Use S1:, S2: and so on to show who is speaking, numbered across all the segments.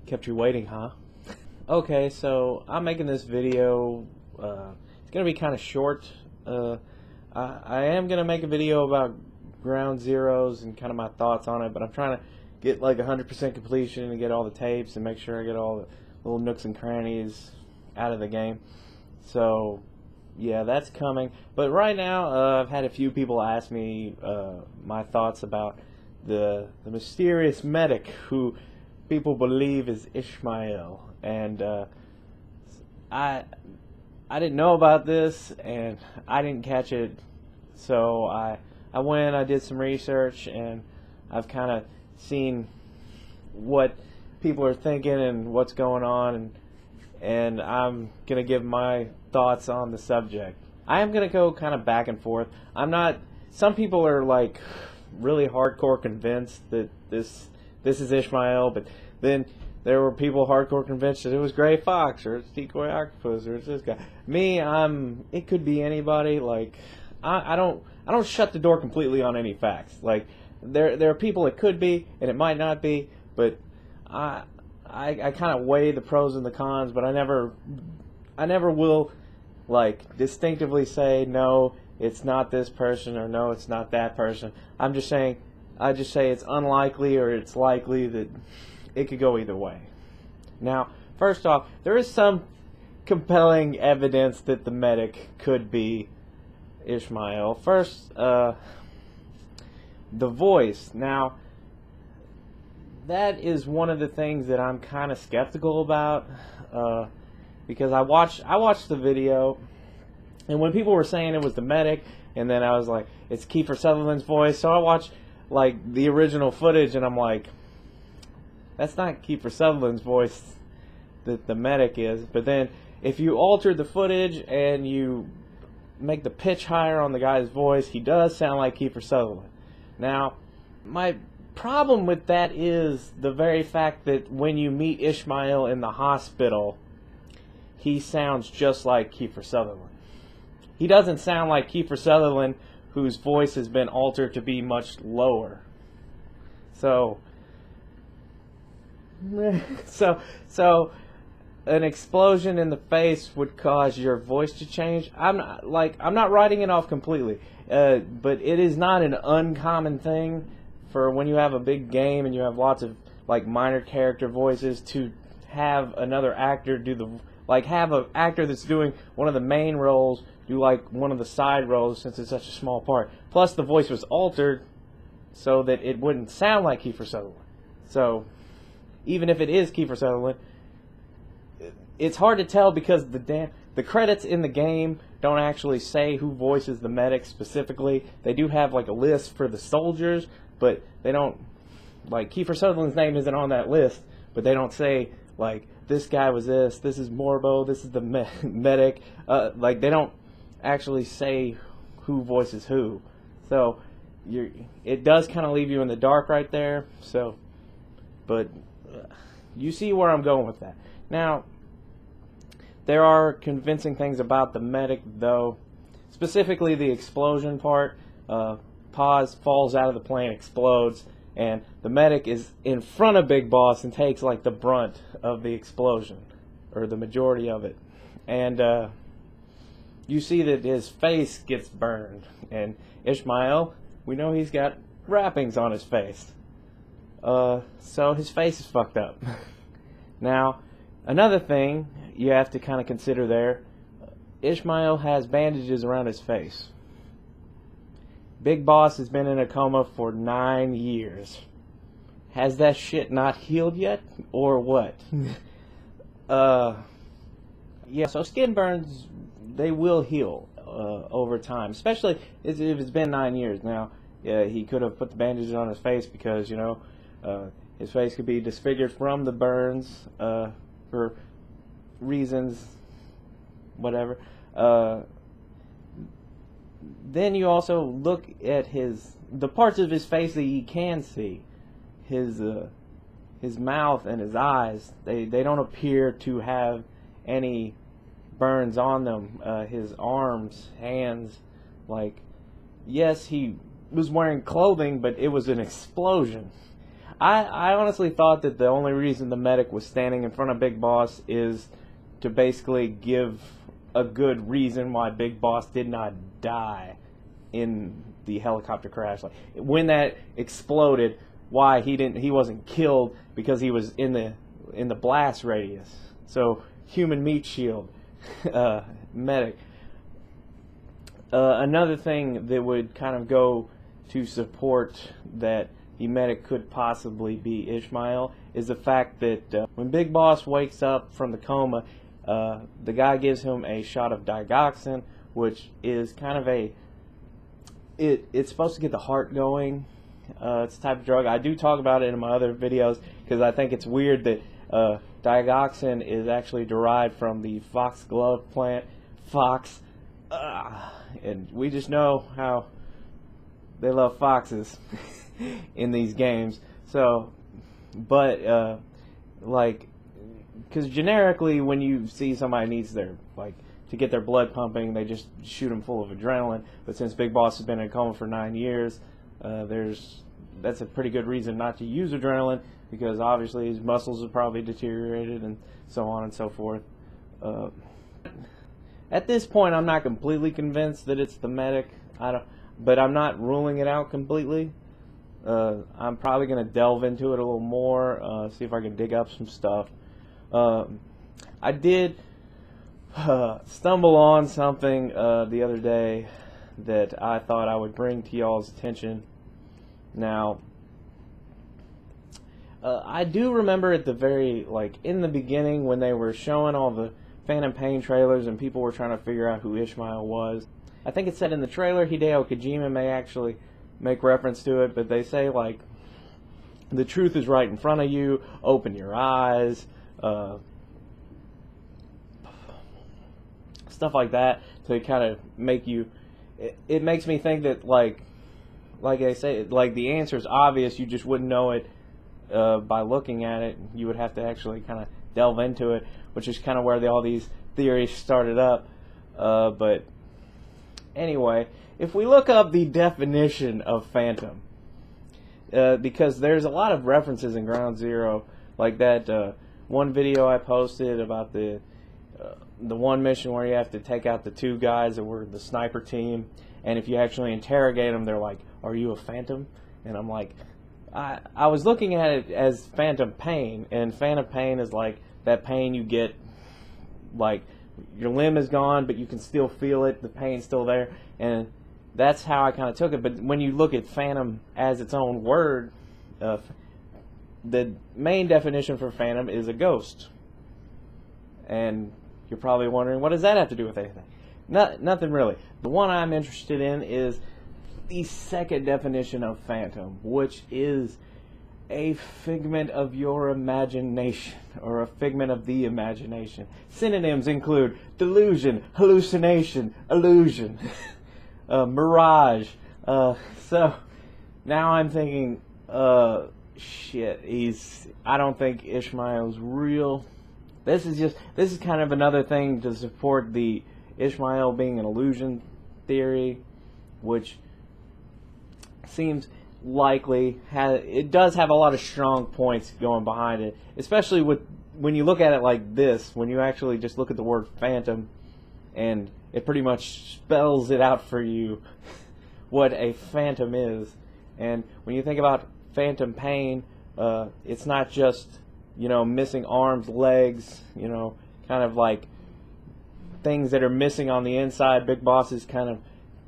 S1: Kept you waiting, huh? Okay, so I'm making this video. It's gonna be kind of short. I am gonna make a video about Ground Zeroes and kind of my thoughts on it, but I'm trying to get like 100% completion and get all the tapes and make sure I get all the little nooks and crannies out of the game. So yeah, that's coming. But right now, I've had a few people ask me my thoughts about the mysterious medic who people believe is Ishmael, and I didn't know about this, and I didn't catch it, so I did some research, and I've kind of seen what people are thinking and what's going on, and I'm gonna give my thoughts on the subject. I am gonna go kind of back and forth. Some people are like really hardcore convinced that this is Ishmael, but then there were people hardcore convinced that it was Gray Fox or it's Decoy Octopus or it's this guy. Me, it could be anybody. Like I don't shut the door completely on any facts. Like there are people it could be and it might not be, but I kind of weigh the pros and the cons, but I never will like distinctively say no, it's not this person or no, it's not that person. I just say it's unlikely or it's likely that it could go either way. Now, first off, there is some compelling evidence that the medic could be Ishmael. First, the voice. Now, that is one of the things that I'm kind of skeptical about because I watched the video, and when people were saying it was the medic, and then I was like, it's Kiefer Sutherland's voice, so I watched like the original footage, and I'm like, that's not Kiefer Sutherland's voice that the medic is. But then if you alter the footage and you make the pitch higher on the guy's voice, he does sound like Kiefer Sutherland. Now, my problem with that is the very fact that when you meet Ishmael in the hospital, he sounds just like Kiefer Sutherland. He doesn't sound like Kiefer Sutherland, whose voice has been altered to be much lower. So an explosion in the face would cause your voice to change. I'm not writing it off completely, but it is not an uncommon thing for when you have a big game and you have lots of like minor character voices to have another actor do have an actor that's doing one of the main roles do like one of the side roles, since it's such a small part. Plus the voice was altered so that it wouldn't sound like Kiefer Sutherland. So even if it is Kiefer Sutherland, it's hard to tell because the credits in the game don't actually say who voices the medic specifically. They do have like a list for the soldiers, but they don't, like, Kiefer Sutherland's name isn't on that list, but they don't say like this guy was this is Morbo, this is the medic. Like they don't actually say who voices who. So it does kind of leave you in the dark right there. So, but you see where I'm going with that. Now, there are convincing things about the medic, though. Specifically, the explosion part. Paz falls out of the plane, explodes, and the medic is in front of Big Boss and takes like the brunt of the explosion, or the majority of it. And you see that his face gets burned. And Ishmael, we know he's got wrappings on his face. So his face is fucked up. Now, another thing you have to kind of consider there, Ishmael has bandages around his face. Big Boss has been in a coma for 9 years. Has that shit not healed yet, or what? Yeah, so skin burns, they will heal over time, especially if it's been 9 years. Now, he could have put the bandages on his face because, you know, his face could be disfigured from the burns for reasons, whatever. Then you also look at the parts of his face that you can see. His mouth and his eyes, they don't appear to have any burns on them. His arms, hands, like, yes, he was wearing clothing, but it was an explosion. I honestly thought that the only reason the medic was standing in front of Big Boss is to basically give a good reason why Big Boss did not die in the helicopter crash. Like when that exploded, why he wasn't killed, because he was in the blast radius. So human meat shield, medic. Another thing that would kind of go to support that the medic could possibly be Ishmael is the fact that when Big Boss wakes up from the coma, the guy gives him a shot of digoxin, which is kind of it's supposed to get the heart going. It's a type of drug. I do talk about it in my other videos because I think it's weird that digoxin is actually derived from the foxglove plant. And we just know how they love foxes in these games. So, but like, because generically when you see somebody needs their, like, to get their blood pumping, they just shoot them full of adrenaline. But since Big Boss has been in a coma for 9 years, that's a pretty good reason not to use adrenaline, because obviously his muscles have probably deteriorated and so on and so forth. At this point, I'm not completely convinced that it's the medic. But I'm not ruling it out completely. I'm probably going to delve into it a little more, see if I can dig up some stuff. I did stumble on something the other day that I thought I would bring to y'all's attention. Now, I do remember at the in the beginning when they were showing all the Phantom Pain trailers and people were trying to figure out who Ishmael was. I think it said in the trailer, Hideo Kojima may actually make reference to it, but they say, like, the truth is right in front of you, open your eyes, stuff like that, to kind of make you, it makes me think that, like I say, like, the answer is obvious, you just wouldn't know it by looking at it. You would have to actually kind of delve into it, which is kind of where all these theories started up. But anyway, if we look up the definition of Phantom, because there's a lot of references in Ground Zero, like that one video I posted about the one mission where you have to take out the 2 guys that were the sniper team, and if you actually interrogate them, they're like, "Are you a Phantom?" And I'm like, I was looking at it as Phantom Pain, and Phantom Pain is like that pain you get, like, your limb is gone, but you can still feel it, the pain's still there, and that's how I kind of took it. But when you look at Phantom as its own word, the main definition for Phantom is a ghost. And you're probably wondering, what does that have to do with anything? Nothing really. The one I'm interested in is the second definition of Phantom, which is a figment of your imagination, or a figment of the imagination. Synonyms include delusion, hallucination, illusion, mirage. So now I'm thinking, shit, I don't think Ishmael's real. This is kind of another thing to support the Ishmael being an illusion theory, which seems likely. It does have a lot of strong points going behind it, especially when you look at it like this, when you actually just look at the word Phantom, and it pretty much spells it out for you what a phantom is. And when you think about Phantom Pain, it's not just, missing arms, legs, kind of like things that are missing on the inside. Big Boss is kind of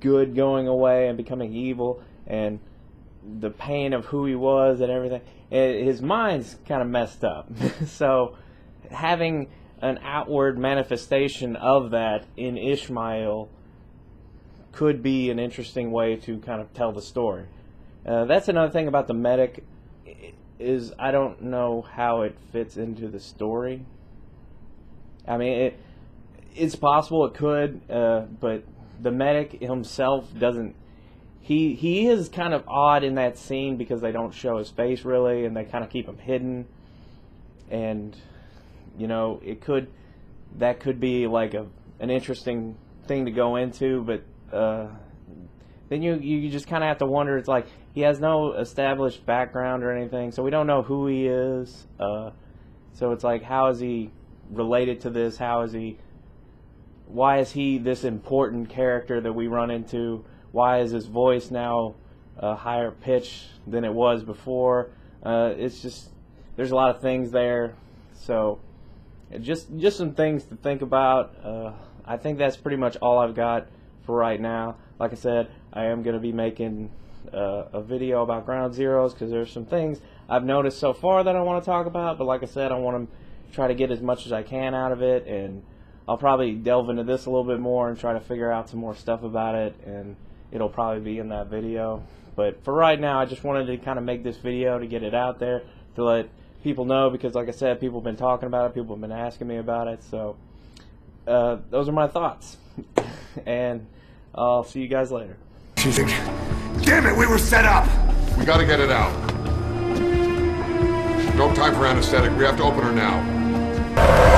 S1: good going away and becoming evil, and the pain of who he was and everything. His mind's kind of messed up. So having an outward manifestation of that in Ishmael could be an interesting way to kind of tell the story. That's another thing about the medic, is I don't know how it fits into the story. I mean, it's possible it could, but the medic himself doesn't. He is kind of odd in that scene because they don't show his face really, and they kind of keep him hidden. And that could be like an interesting thing to go into, but then you just kind of have to wonder. It's like, he has no established background or anything, so we don't know who he is. So it's like, how is he related to this? Why is he this important character that we run into? Why is his voice now a higher pitch than it was before? It's just, there's a lot of things there. So just some things to think about. I think that's pretty much all I've got for right now. Like I said, I am going to be making a video about Ground Zeroes because there's some things I've noticed so far that I want to talk about. But like I said, I want to try to get as much as I can out of it, and I'll probably delve into this a little bit more and try to figure out some more stuff about it, and it'll probably be in that video. But for right now, I just wanted to kind of make this video to get it out there, to let people know, because like I said, people have been talking about it, people have been asking me about it. So those are my thoughts, and I'll see you guys later.
S2: Damn it, we were set up!
S3: We gotta get it out. No time for anesthetic. We have to open her now.